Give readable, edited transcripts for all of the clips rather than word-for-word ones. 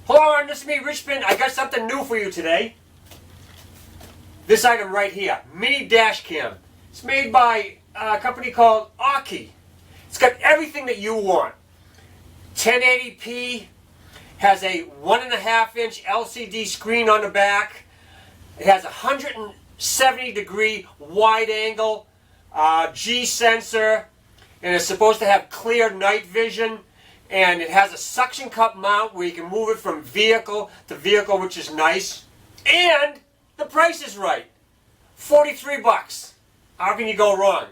Hold on, this is me, Richmond. I got something new for you today. This item right here, mini dash cam. It's made by a company called AUKEY. It's got everything that you want. 1080p, has a 1.5-inch LCD screen on the back. It has a 170-degree wide angle G sensor, and it's supposed to have clear night vision. And it has a suction cup mount where you can move it from vehicle to vehicle, which is nice. And the price is right. 43 bucks. How can you go wrong?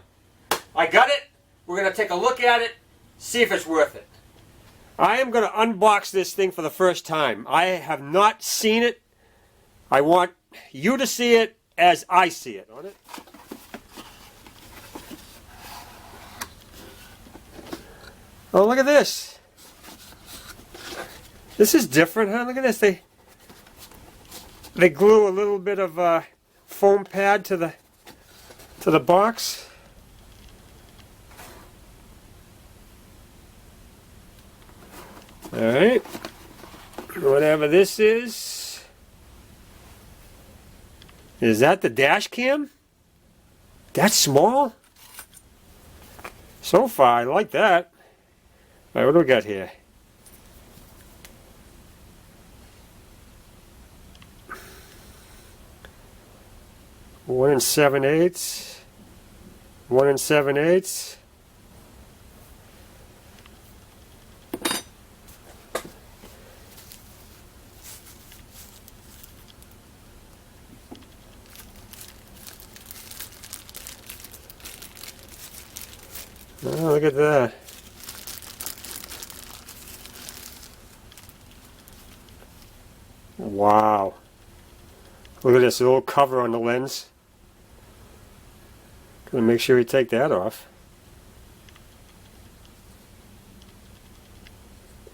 I got it. We're going to take a look at it, see if it's worth it. I am going to unbox this thing for the first time. I have not seen it. I want you to see it as I see it. On it. Oh, look at this. This is different, huh? Look at this. They glue a little bit of foam pad to the box. All right. Whatever this is that the dash cam? That's small? So far, I like that. All right, what do we got here? One and 7/8. 1 7/8. Oh, look at that. Wow. Look at this little cover on the lens. Gonna make sure we take that off.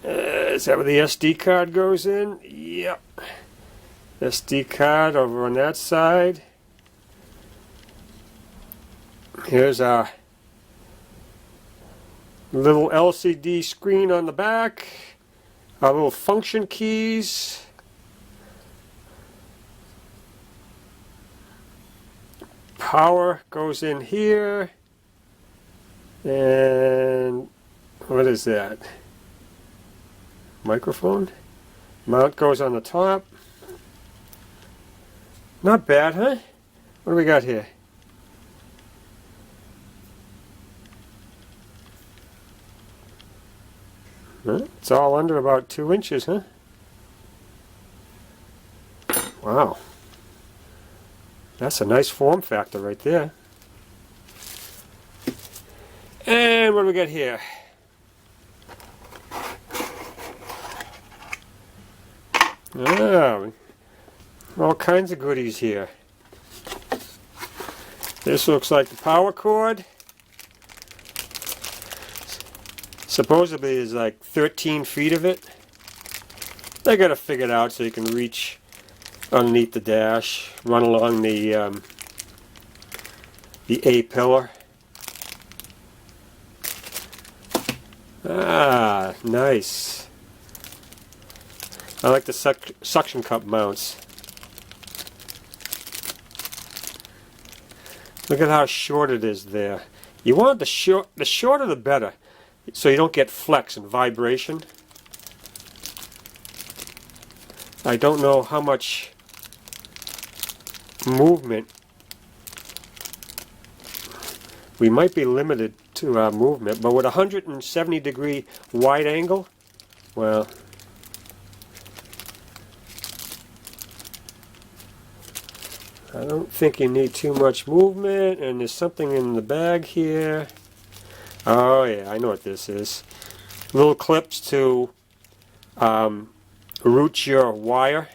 Is that where the SD card goes in? Yep. SD card over on that side. Here's our little LCD screen on the back. Our little function keys. Power goes in here, and what is that? Microphone? Mount goes on the top. Not bad, huh? What do we got here? Huh? It's all under about 2 inches, huh? Wow. That's a nice form factor right there. And what do we got here? Oh, all kinds of goodies here. This looks like the power cord. Supposedly there's like 13 feet of it. They got to figure it out so you can reach underneath the dash, run along the A pillar. Ah, nice. I like the suction cup mounts. Look at how short it is there. You want the shorter the better, so you don't get flex and vibration. I don't know how much movement. We might be limited to our movement, but with a 170-degree wide angle, well, I don't think you need too much movement. And there's something in the bag here. Oh yeah, I know what this is. Little clips to route your wire.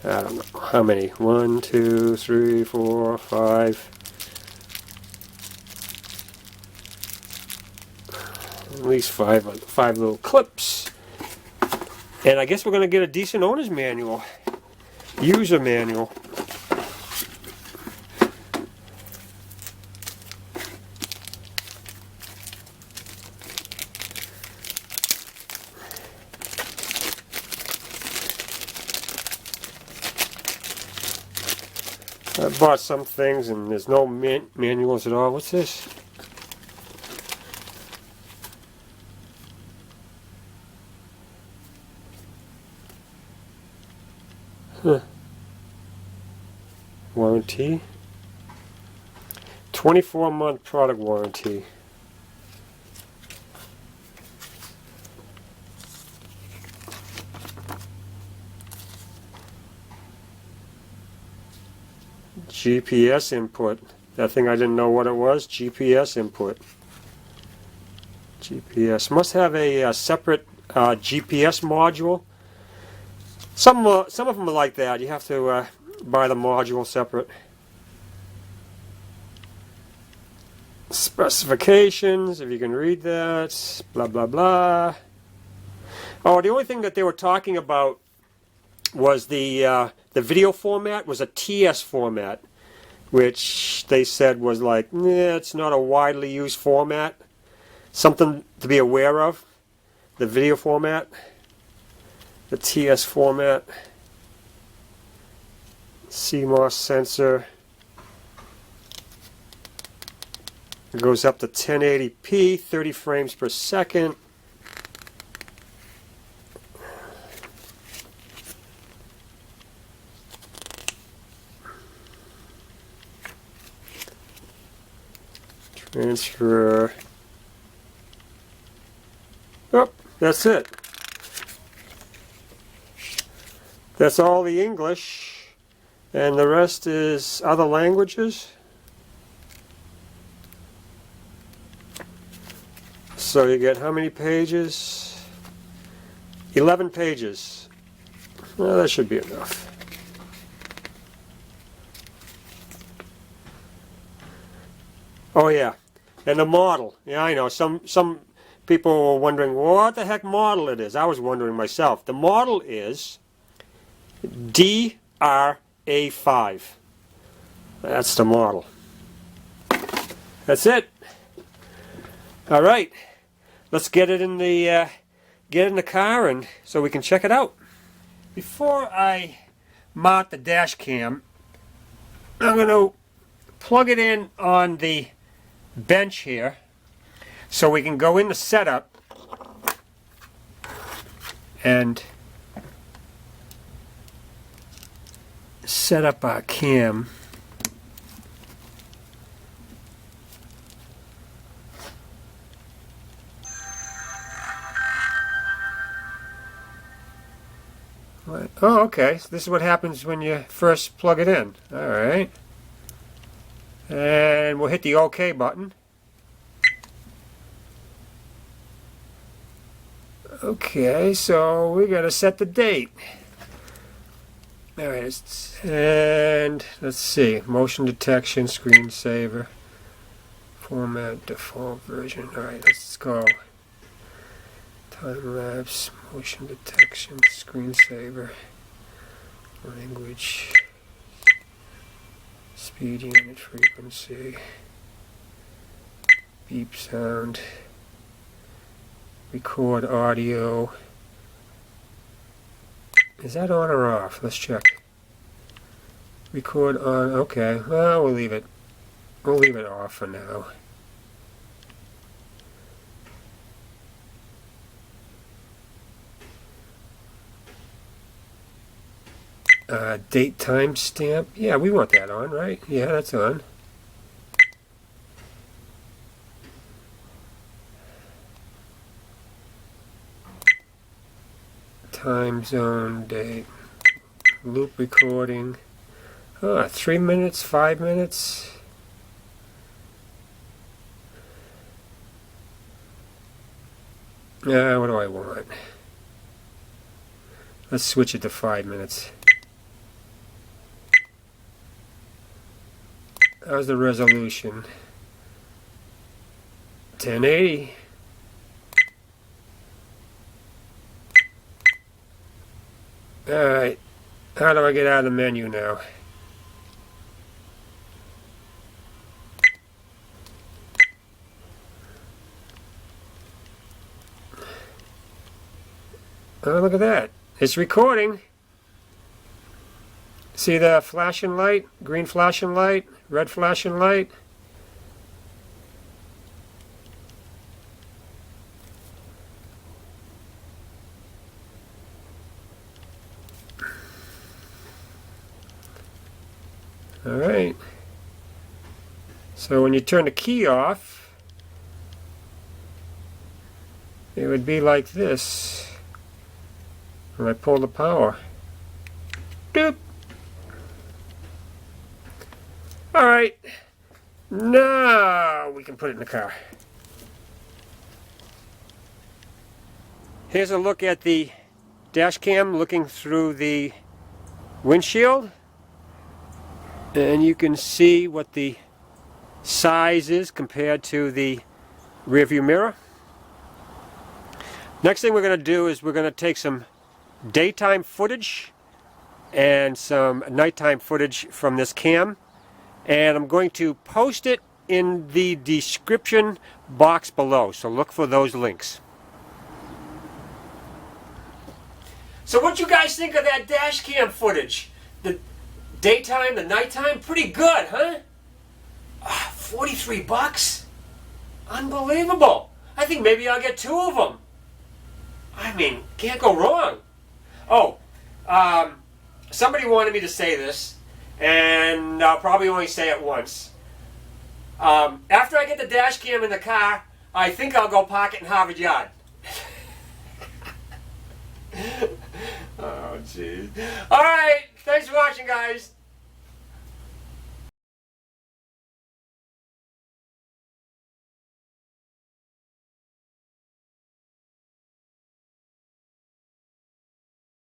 I don't know how many. 1, 2, 3, 4, 5. At least five little clips. And I guess we're going to get a decent owner's manual. User manual. I bought some things and there's no manuals at all. What's this? Huh. Warranty. 24-month product warranty. GPS input. That thing I didn't know what it was. GPS input. GPS. Must have a separate GPS module. Some of them are like that. You have to buy the module separate. Specifications, if you can read that. Blah, blah, blah. Oh, the only thing that they were talking about was the video format was a TS format, which they said was like, it's not a widely used format. Something to be aware of. The video format. The TS format. CMOS sensor. It goes up to 1080p, 30 frames per second. Transfer. Oh, that's it. That's all the English, and the rest is other languages. So you get how many pages? 11 pages. Well, that should be enough. Oh yeah, and the model. Yeah, I know. Some people were wondering what the heck model it is. I was wondering myself. The model is DRA5. That's the model. That's it. All right. Let's get it in the car and so we can check it out. Before I mount the dash cam, I'm going to plug it in on the bench here so we can go into setup and set up our cam. Oh, okay. So this is what happens when you first plug it in. All right. And we'll hit the OK button. Okay, so we got to set the date. All right, and let's see. Motion detection, screensaver, format, default version. All right, let's go. Time lapse, motion detection, screensaver, language, speed unit frequency, beep sound, record audio. Is that on or off? Let's check. Record on. Okay, well, we'll leave it. We'll leave it off for now. Date timestamp. Yeah, we want that on, right? Yeah, that's on. Time zone, date, loop recording. 3 minutes, 5 minutes. What do I want? Let's switch it to 5 minutes. How's the resolution? 1080. Alright, how do I get out of the menu now? Oh, look at that. It's recording. See the flashing light? Green flashing light, red flashing light. Alright. So when you turn the key off, it would be like this. When I pull the power. Doop! Alright. Now we can put it in the car. Here's a look at the dash cam looking through the windshield. And you can see what the size is compared to the rear view mirror. Next thing we're going to do is we're going to take some daytime footage and some nighttime footage from this cam, and I'm going to post it in the description box below, so look for those links. So what you guys think of that dash cam footage? The daytime, the nighttime? Pretty good, huh? 43 bucks? Unbelievable. I think maybe I'll get 2 of them. I mean, can't go wrong. Oh, somebody wanted me to say this, and I'll probably only say it once. After I get the dash cam in the car, I think I'll go park it in Harvard Yard. Oh, jeez. All right, thanks for watching, guys.